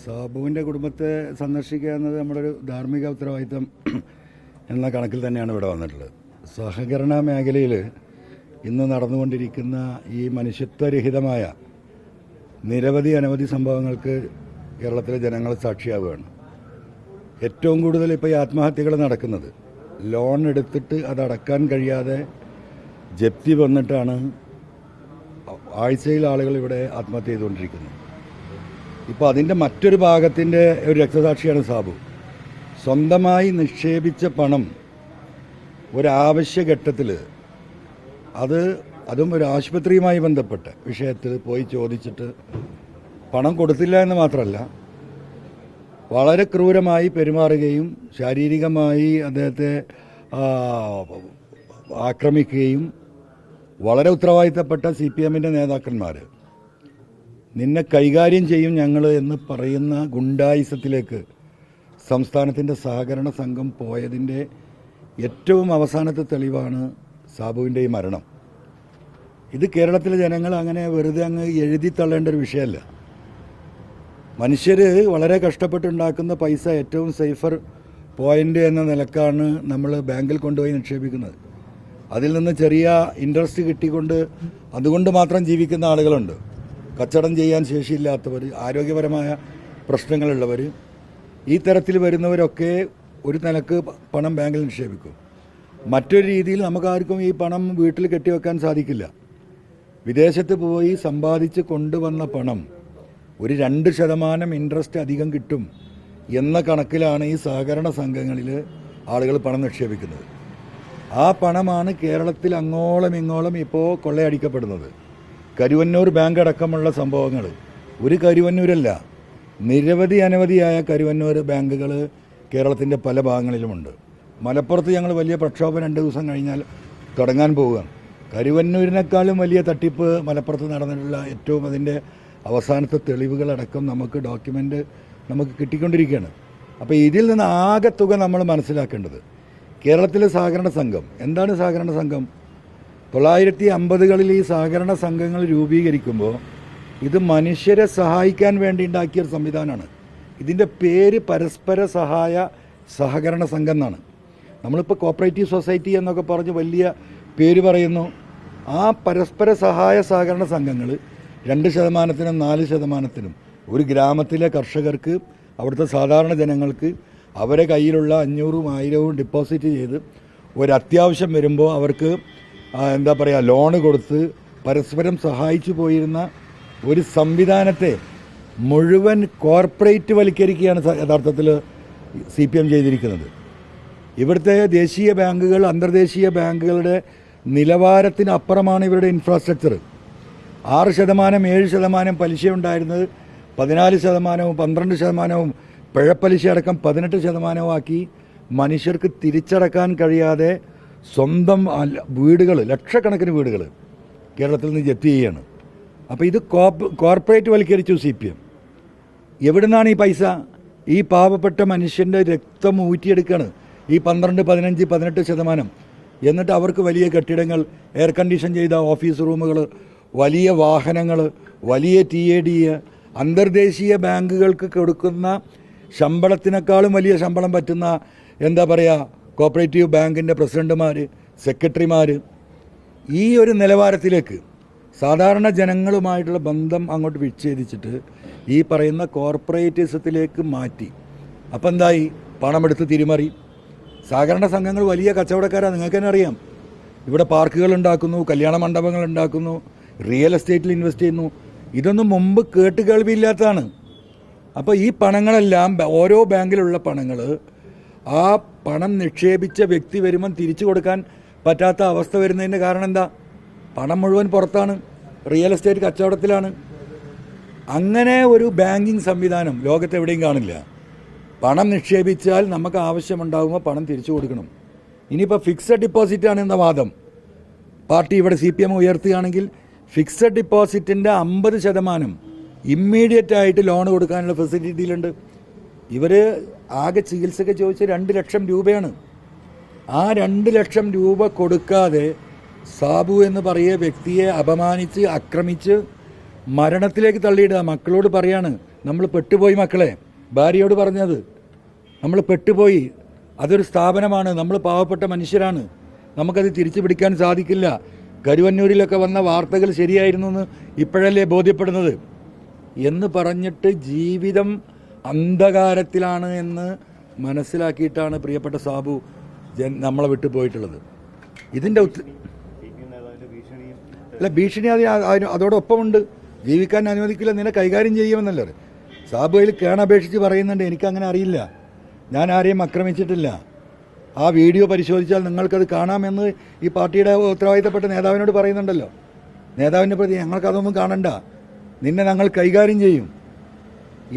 സാബുവിൻ്റെ കുടുംബത്തെ സന്ദർശിക്കുക എന്നത് നമ്മുടെ ഒരു ധാർമ്മിക ഉത്തരവാദിത്തം എന്ന കണക്കിൽ തന്നെയാണ് ഇവിടെ വന്നിട്ടുള്ളത്. സഹകരണ മേഖലയിൽ ഇന്ന് നടന്നുകൊണ്ടിരിക്കുന്ന ഈ മനുഷ്യത്വരഹിതമായ അനവധി സംഭവങ്ങൾക്ക് കേരളത്തിലെ ജനങ്ങൾ സാക്ഷിയാവുകയാണ്. ഏറ്റവും കൂടുതൽ ഇപ്പോൾ ഈ ആത്മഹത്യകൾ നടക്കുന്നത് ലോൺ എടുത്തിട്ട് അതടക്കാൻ കഴിയാതെ ജപ്തി വന്നിട്ടാണ് ആഴ്ചയിൽ ആളുകൾ ഇവിടെ ആത്മഹത്യ ചെയ്തുകൊണ്ടിരിക്കുന്നത്. ഇപ്പോൾ അതിൻ്റെ മറ്റൊരു ഭാഗത്തിൻ്റെ ഒരു രക്തസാക്ഷിയാണ് സാബു. സ്വന്തമായി നിക്ഷേപിച്ച പണം ഒരാവശ്യഘട്ടത്തിൽ അതും ഒരു ആശുപത്രിയുമായി ബന്ധപ്പെട്ട വിഷയത്തിൽ പോയി ചോദിച്ചിട്ട് പണം കൊടുത്തില്ല എന്ന് മാത്രമല്ല, വളരെ ക്രൂരമായി പെരുമാറുകയും ശാരീരികമായി അദ്ദേഹത്തെ ആക്രമിക്കുകയും വളരെ ഉത്തരവാദിത്തപ്പെട്ട CPM-ൻ്റെ നേതാക്കന്മാർ നിന്നെ കൈകാര്യം ചെയ്യും ഞങ്ങൾ എന്ന് പറയുന്ന ഗുണ്ടായിസത്തിലേക്ക് സംസ്ഥാനത്തിൻ്റെ സഹകരണ സംഘം പോയതിൻ്റെ ഏറ്റവും അവസാനത്തെ തെളിവാണ് സാബുവിൻ്റെ ഈ മരണം. ഇത് കേരളത്തിലെ ജനങ്ങൾ അങ്ങനെ വെറുതെ അങ്ങ് എഴുതി തള്ളേണ്ട ഒരു വിഷയമല്ല. മനുഷ്യർ വളരെ കഷ്ടപ്പെട്ടുണ്ടാക്കുന്ന പൈസ ഏറ്റവും സേഫർ പോയിൻ്റ് എന്ന നിലക്കാണ് നമ്മൾ ബാങ്കിൽ കൊണ്ടുപോയി നിക്ഷേപിക്കുന്നത്. അതിൽ നിന്ന് ചെറിയ ഇൻട്രസ്റ്റ് കിട്ടിക്കൊണ്ട് അതുകൊണ്ട് മാത്രം ജീവിക്കുന്ന ആളുകളുണ്ട്. കച്ചവടം ചെയ്യാൻ ശേഷിയില്ലാത്തവർ, ആരോഗ്യപരമായ പ്രശ്നങ്ങളുള്ളവർ, ഈ തരത്തിൽ വരുന്നവരൊക്കെ ഒരു നിലക്ക് പണം ബാങ്കിൽ നിക്ഷേപിക്കും. മറ്റൊരു രീതിയിൽ നമുക്കാർക്കും ഈ പണം വീട്ടിൽ കെട്ടിവെക്കാൻ സാധിക്കില്ല. വിദേശത്ത് പോയി സമ്പാദിച്ച് കൊണ്ടുവന്ന പണം ഒരു 2% ഇൻട്രസ്റ്റ് അധികം കിട്ടും എന്ന കണക്കിലാണ് ഈ സഹകരണ സംഘങ്ങളിൽ ആളുകൾ പണം നിക്ഷേപിക്കുന്നത്. ആ പണമാണ് കേരളത്തിൽ അങ്ങോളം ഇങ്ങോളം ഇപ്പോൾ കൊള്ളയടിക്കപ്പെടുന്നത്. കരുവന്നൂർ ബാങ്ക് അടക്കമുള്ള സംഭവങ്ങൾ, ഒരു കരുവന്നൂരല്ല, അനവധിയായ കരുവന്നൂർ ബാങ്കുകൾ കേരളത്തിൻ്റെ പല ഭാഗങ്ങളിലുമുണ്ട്. മലപ്പുറത്ത് ഞങ്ങൾ വലിയ പ്രക്ഷോഭം 2 ദിവസം കഴിഞ്ഞാൽ തുടങ്ങാൻ പോവുകയാണ്. കരുവന്നൂരിനേക്കാളും വലിയ തട്ടിപ്പ് മലപ്പുറത്ത് നടന്നിട്ടുള്ള ഏറ്റവും അതിൻ്റെ അവസാനത്തെ തെളിവുകളടക്കം ഡോക്യുമെൻ്റ് നമുക്ക് കിട്ടിക്കൊണ്ടിരിക്കുകയാണ്. അപ്പോൾ ഇതിൽ നിന്ന് ആകെ തുക നമ്മൾ മനസ്സിലാക്കേണ്ടത്, കേരളത്തിലെ സഹകരണ സംഘം എന്താണ്? സഹകരണ സംഘം 1950കളിൽ ഈ സഹകരണ സംഘങ്ങൾ രൂപീകരിക്കുമ്പോൾ ഇത് മനുഷ്യരെ സഹായിക്കാൻ വേണ്ടി ഉണ്ടാക്കിയൊരു സംവിധാനമാണ്. ഇതിൻ്റെ പേര് പരസ്പര സഹായ സഹകരണ സംഘം എന്നാണ്. നമ്മളിപ്പോൾ കോപ്പറേറ്റീവ് സൊസൈറ്റി എന്നൊക്കെ പറഞ്ഞ് വലിയ പേര് പറയുന്നു. ആ പരസ്പര സഹായ സഹകരണ സംഘങ്ങൾ 2%-നും 4%-നും ഒരു ഗ്രാമത്തിലെ കർഷകർക്ക്, അവിടുത്തെ സാധാരണ ജനങ്ങൾക്ക് അവരെ കയ്യിലുള്ള 500-ഉം 1000-ഉം ഡിപ്പോസിറ്റ് ചെയ്ത് ഒരത്യാവശ്യം വരുമ്പോൾ അവർക്ക് ലോണ് കൊടുത്ത് പരസ്പരം സഹായിച്ചു പോയിരുന്ന ഒരു സംവിധാനത്തെ മുഴുവൻ കോർപ്പറേറ്റ് വൽക്കരിക്കുകയാണ് യഥാർത്ഥത്തിൽ CPM ചെയ്തിരിക്കുന്നത്. ഇവിടുത്തെ ദേശീയ ബാങ്കുകൾ, അന്തർദേശീയ ബാങ്കുകളുടെ നിലവാരത്തിനപ്പുറമാണ് ഇവരുടെ ഇൻഫ്രാസ്ട്രക്ചർ. 6%, 7% പലിശ ഉണ്ടായിരുന്നത് 14%-വും 12%-വും പിഴപ്പലിശ അടക്കം 18%-വും ആക്കി മനുഷ്യർക്ക് തിരിച്ചടക്കാൻ കഴിയാതെ സ്വന്തം വീടുകൾ, ലക്ഷക്കണക്കിന് വീടുകൾ കേരളത്തിൽ നിന്ന് ജപ്തി ചെയ്യുകയാണ്. അപ്പോൾ ഇത് കോർപ്പറേറ്റ് വൽക്കരിച്ചു CPM. എവിടെ നിന്നാണ് ഈ പൈസ? ഈ പാവപ്പെട്ട മനുഷ്യൻ്റെ രക്തം ഊറ്റിയെടുക്കുകയാണ് ഈ 12, 15, 18%. എന്നിട്ട് അവർക്ക് വലിയ കെട്ടിടങ്ങൾ, എയർ കണ്ടീഷൻ ചെയ്ത ഓഫീസ് റൂമുകൾ, വലിയ വാഹനങ്ങൾ, വലിയ TAD, അന്തർദേശീയ ബാങ്കുകൾക്ക് കൊടുക്കുന്ന ശമ്പളത്തിനേക്കാളും വലിയ ശമ്പളം പറ്റുന്ന കോപ്പറേറ്റീവ് ബാങ്കിൻ്റെ പ്രസിഡന്റുമാർ, സെക്രട്ടറിമാർ, ഈ ഒരു നിലവാരത്തിലേക്ക് സാധാരണ ജനങ്ങളുമായിട്ടുള്ള ബന്ധം അങ്ങോട്ട് വിച്ഛേദിച്ചിട്ട് ഈ പറയുന്ന കോർപ്പറേറ്റിസത്തിലേക്ക് മാറ്റി. അപ്പം എന്തായി? പണമെടുത്ത് തിരിമറി. സഹകരണ സംഘങ്ങൾ വലിയ കച്ചവടക്കാരാണ്, നിങ്ങൾക്ക് തന്നെ അറിയാം. ഇവിടെ പാർക്കുകൾ ഉണ്ടാക്കുന്നു, കല്യാണ മണ്ഡപങ്ങൾ ഉണ്ടാക്കുന്നു, റിയൽ എസ്റ്റേറ്റിൽ ഇൻവെസ്റ്റ് ചെയ്യുന്നു. ഇതൊന്നും മുമ്പ് കേൾവിയില്ലാത്തതാണ്. അപ്പോൾ ഈ പണങ്ങളെല്ലാം, ഓരോ ബാങ്കിലുള്ള പണങ്ങൾ, ആ പണം നിക്ഷേപിച്ച വ്യക്തി വരുമ്പം തിരിച്ചു കൊടുക്കാൻ പറ്റാത്ത അവസ്ഥ വരുന്നതിൻ്റെ കാരണം എന്താ? പണം മുഴുവൻ പുറത്താണ്, റിയൽ എസ്റ്റേറ്റ് കച്ചവടത്തിലാണ്. അങ്ങനെ ഒരു ബാങ്കിങ് സംവിധാനം ലോകത്തെവിടെയും കാണില്ല. പണം നിക്ഷേപിച്ചാൽ നമുക്ക് ആവശ്യമുണ്ടാകുമ്പോൾ പണം തിരിച്ചു കൊടുക്കണം. ഇനിയിപ്പോൾ ഫിക്സഡ് ഡിപ്പോസിറ്റാണ് എന്ന വാദം പാർട്ടി ഇവിടെ CPM ഉയർത്തുകയാണെങ്കിൽ, ഫിക്സഡ് ഡിപ്പോസിറ്റിൻ്റെ 50% ഇമ്മീഡിയറ്റ് ആയിട്ട് ലോൺ കൊടുക്കാനുള്ള ഫെസിലിറ്റിയിലുണ്ട്. ഇവർ ആകെ ചികിത്സയ്ക്ക് ചോദിച്ച് 2 ലക്ഷം രൂപയാണ്. ആ 2 ലക്ഷം രൂപ കൊടുക്കാതെ സാബു എന്ന് പറയുന്ന വ്യക്തിയെ അപമാനിച്ച്, ആക്രമിച്ച് മരണത്തിലേക്ക് തള്ളിയിടുക. മക്കളോട് പറയാണ്, നമ്മൾ പെട്ടുപോയി മക്കളെ, ഭാര്യയോട് പറഞ്ഞത്. നമ്മൾ പെട്ടുപോയി. അതൊരു സ്ഥാപനമാണ്, നമ്മൾ പാവപ്പെട്ട മനുഷ്യരാണ്, നമുക്കത് തിരിച്ചു പിടിക്കാൻ സാധിക്കില്ല. കരുവന്നൂരിലൊക്കെ വന്ന വാർത്തകൾ ശരിയായിരുന്നു എന്ന് ഇപ്പോഴല്ലേ ബോധ്യപ്പെടുന്നത് എന്ന് പറഞ്ഞിട്ട് ജീവിതം അന്ധകാരത്തിലാണ് എന്ന് മനസ്സിലാക്കിയിട്ടാണ് പ്രിയപ്പെട്ട സാബു നമ്മളെ വിട്ടു പോയിട്ടുള്ളത്. ഇതിൻ്റെ അല്ല, ഭീഷണി അതോടൊപ്പമുണ്ട്. ജീവിക്കാൻ അനുവദിക്കില്ല, നിന്നെ കൈകാര്യം ചെയ്യുമെന്നല്ലേ സാബു അതിൽ കേണപേക്ഷിച്ച് പറയുന്നുണ്ട്. എനിക്കങ്ങനെ അറിയില്ല, ഞാൻ ആരെയും ആക്രമിച്ചിട്ടില്ല. ആ വീഡിയോ പരിശോധിച്ചാൽ നിങ്ങൾക്കത് കാണാമെന്ന് ഈ പാർട്ടിയുടെ ഉത്തരവാദിത്തപ്പെട്ട നേതാവിനോട് പറയുന്നുണ്ടല്ലോ. നേതാവിനെ പ്രതി ഞങ്ങൾക്കതൊന്നും കാണണ്ട, നിന്നെ ഞങ്ങൾ കൈകാര്യം ചെയ്യും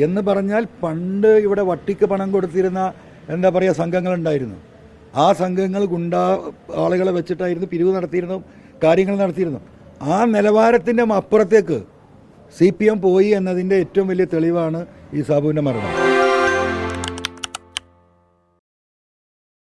എന്ന് പറഞ്ഞാൽ പണ്ട് ഇവിടെ വട്ടിക്ക് പണം കൊടുത്തിരുന്ന എന്താ പറയുക സംഘങ്ങളുണ്ടായിരുന്നു. ആ സംഘങ്ങൾ ആളുകളെ വെച്ചിട്ടായിരുന്നു പിരിവ് നടത്തിയിരുന്നു, കാര്യങ്ങൾ നടത്തിയിരുന്നു. ആ നിലവാരത്തിൻ്റെ അപ്പുറത്തേക്ക് CPM പോയി എന്നതിൻ്റെ ഏറ്റവും വലിയ തെളിവാണ് ഈ സാബുവിൻ്റെ മരണം.